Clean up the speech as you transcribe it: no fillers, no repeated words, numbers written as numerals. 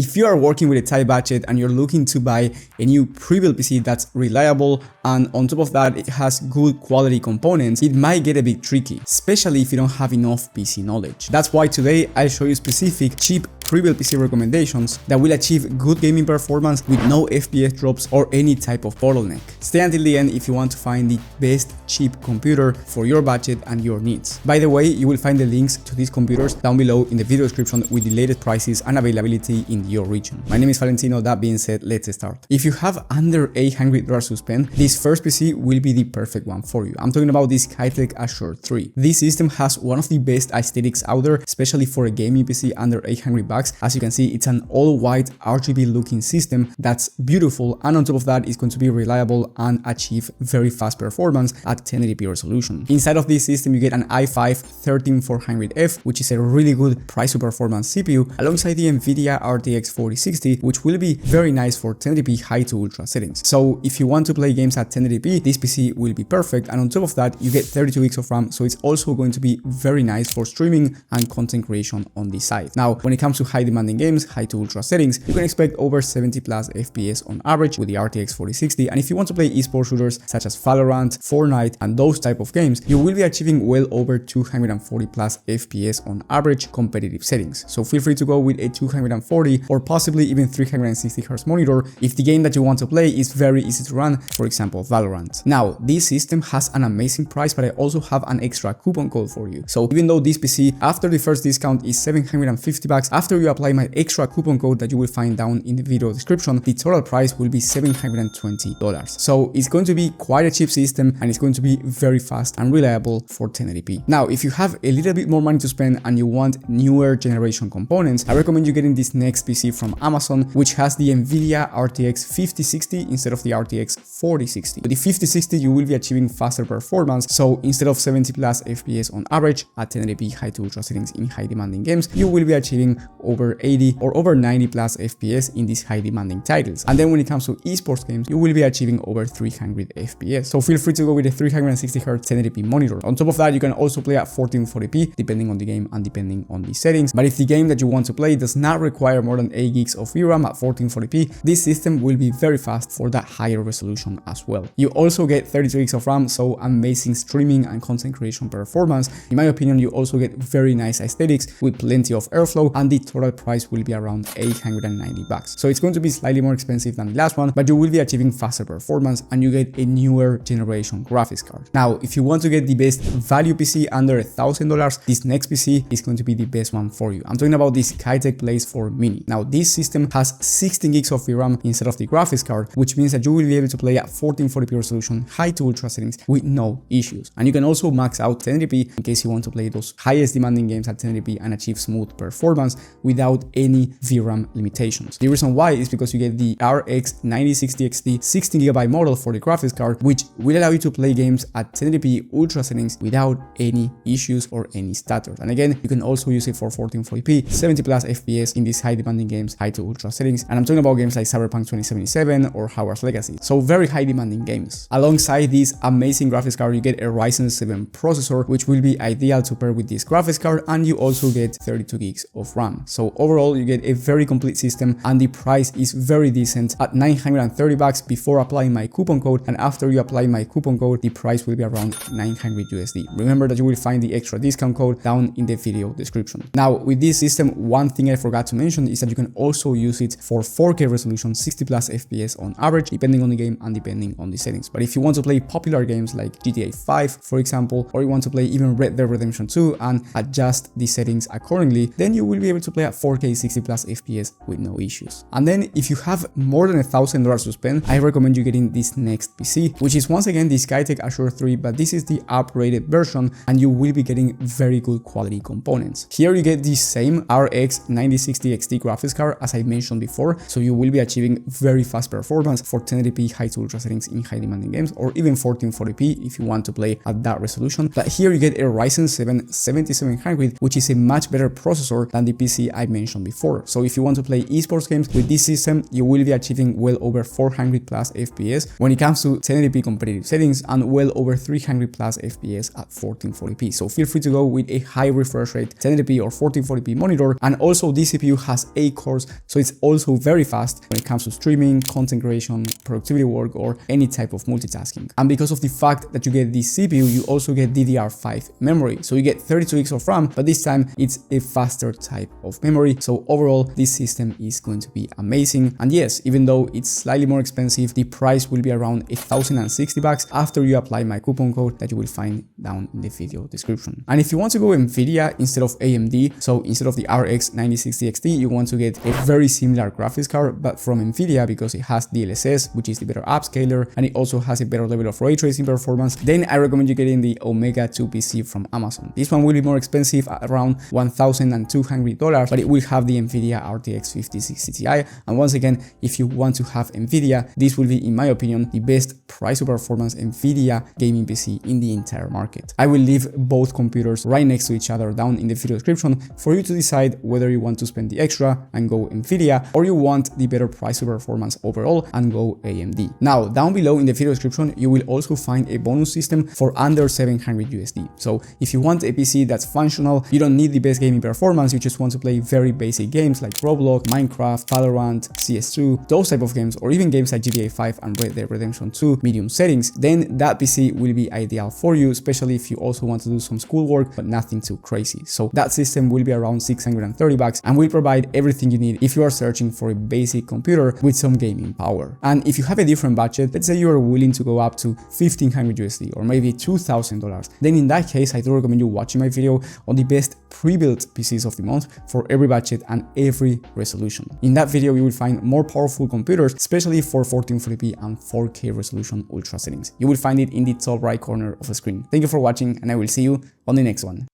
If you are working with a tight budget and you're looking to buy a new pre-built PC that's reliable and on top of that it has good quality components, it might get a bit tricky, especially if you don't have enough PC knowledge. That's why today I'll show you specific cheap pre-built PC recommendations that will achieve good gaming performance with no FPS drops or any type of bottleneck. Stay until the end if you want to find the best cheap computer for your budget and your needs. By the way, you will find the links to these computers down below in the video description with the latest prices and availability in your region. My name is Valentino. That being said, let's start. If you have under $800 to spend, this first PC will be the perfect one for you. I'm talking about this Skytech Assure 3. This system has one of the best aesthetics out there, especially for a gaming PC under $800. As you can see, it's an all-white RGB looking system that's beautiful, and on top of that, it's going to be reliable and achieve very fast performance at 1080p resolution. Inside of this system, you get an i5-13400F, which is a really good price to performance CPU, alongside the Nvidia RTX 4060, which will be very nice for 1080p high to ultra settings. So if you want to play games at 1080p, this PC will be perfect, and on top of that, you get 32 gigs of RAM, so it's also going to be very nice for streaming and content creation on this side. Now, when it comes to high demanding games, high to ultra settings, you can expect over 70 plus FPS on average with the RTX 4060, and if you want to play esports shooters such as Valorant, Fortnite, and those type of games, you will be achieving well over 240 plus FPS on average competitive settings. So feel free to go with a 240 or possibly even 360 Hz monitor if the game that you want to play is very easy to run, for example Valorant. Now, this system has an amazing price, but I also have an extra coupon code for you. So even though this PC after the first discount is $750, after you apply my extra coupon code that you will find down in the video description, the total price will be $720. So it's going to be quite a cheap system, and it's going to be very fast and reliable for 1080p. Now, if you have a little bit more money to spend and you want newer generation components, I recommend you getting this next PC from Amazon, which has the Nvidia RTX 5060 instead of the RTX 4060. With the 5060, you will be achieving faster performance. So instead of 70 plus FPS on average at 1080p high to ultra settings in high demanding games, you will be achieving over 80 or over 90 plus FPS in these high demanding titles. And then when it comes to esports games, you will be achieving over 300 FPS. So feel free to go with a 360 Hz 1080p monitor. On top of that, you can also play at 1440p depending on the game and depending on the settings. But if the game that you want to play does not require more than 8 gigs of VRAM at 1440p, this system will be very fast for that higher resolution as well. You also get 32 gigs of RAM, so amazing streaming and content creation performance. In my opinion, you also get very nice aesthetics with plenty of airflow, and the total price will be around $890. So it's going to be slightly more expensive than the last one, but you will be achieving faster performance and you get a newer generation graphics card. Now, if you want to get the best value PC under $1,000, this next PC is going to be the best one for you. I'm talking about this Skytech Blaze 4 Mini. Now, this system has 16 gigs of VRAM instead of the graphics card, which means that you will be able to play at 1440p resolution, high to ultra settings with no issues. And you can also max out 1080p in case you want to play those highest demanding games at 1080p and achieve smooth performance without any VRAM limitations. The reason why is because you get the RX 9060 XT 16GB model for the graphics card, which will allow you to play games at 1080p ultra settings without any issues or any stutters. And again, you can also use it for 1440p, 70 plus FPS in these high demanding games, high to ultra settings. And I'm talking about games like Cyberpunk 2077 or Hogwarts Legacy. So very high demanding games. Alongside this amazing graphics card, you get a Ryzen 7 processor, which will be ideal to pair with this graphics card, and you also get 32 gigs of RAM. So overall, you get a very complete system, and the price is very decent at $930 before applying my coupon code, and after you apply my coupon code, the price will be around 900 USD. Remember that you will find the extra discount code down in the video description. Now, with this system, one thing I forgot to mention is that you can also use it for 4K resolution, 60 plus FPS on average, depending on the game and depending on the settings. But if you want to play popular games like GTA 5, for example, or you want to play even Red Dead Redemption 2 and adjust the settings accordingly, then you will be able to play at 4K 60 plus FPS with no issues. And then if you have more than $1,000 to spend, I recommend you getting this next PC, which is once again the Skytech Assure 3, but this is the upgraded version, and you will be getting very good quality components. Here you get the same RX 9060 XT graphics card as I mentioned before, so you will be achieving very fast performance for 1080p high to ultra settings in high demanding games, or even 1440p if you want to play at that resolution. But here you get a Ryzen 7 7700, which is a much better processor than the PC PC I mentioned before. So if you want to play esports games with this system, you will be achieving well over 400 plus FPS when it comes to 1080p competitive settings and well over 300 plus FPS at 1440p. So feel free to go with a high refresh rate 1080p or 1440p monitor. And also this CPU has 8 cores, so it's also very fast when it comes to streaming, content creation, productivity work, or any type of multitasking. And because of the fact that you get this CPU, you also get DDR5 memory. So you get 32 gigs of RAM, but this time it's a faster type of memory. So overall, this system is going to be amazing. And yes, even though it's slightly more expensive, the price will be around $1,060 after you apply my coupon code that you will find down in the video description. And if you want to go Nvidia instead of AMD, so instead of the RX 9060 XT, you want to get a very similar graphics card, but from Nvidia, because it has DLSS, which is the better upscaler, and it also has a better level of ray tracing performance, then I recommend you getting the Omega 2 PC from Amazon. This one will be more expensive at around $1,200, but it will have the Nvidia RTX 5060 Ti. And once again, if you want to have Nvidia, this will be, in my opinion, the best price to performance Nvidia gaming PC in the entire market. I will leave both computers right next to each other down in the video description for you to decide whether you want to spend the extra and go Nvidia, or you want the better price to performance overall and go AMD. Now, down below in the video description, you will also find a bonus system for under 700 USD. So if you want a PC that's functional, you don't need the best gaming performance, you just want to play very basic games like Roblox, Minecraft, Valorant, CS2, those type of games, or even games like GTA 5 and Red Dead Redemption 2 medium settings, then that PC will be ideal for you, especially if you also want to do some schoolwork but nothing too crazy. So that system will be around $630 and will provide everything you need if you are searching for a basic computer with some gaming power. And if you have a different budget, let's say you are willing to go up to 1500 USD or maybe $2,000, then in that case I do recommend you watching my video on the best pre-built PCs of the month for every budget and every resolution. In that video you will find more powerful computers, especially for 1440p and 4K resolution ultra settings. You will find it in the top right corner of the screen. Thank you for watching, and I will see you on the next one.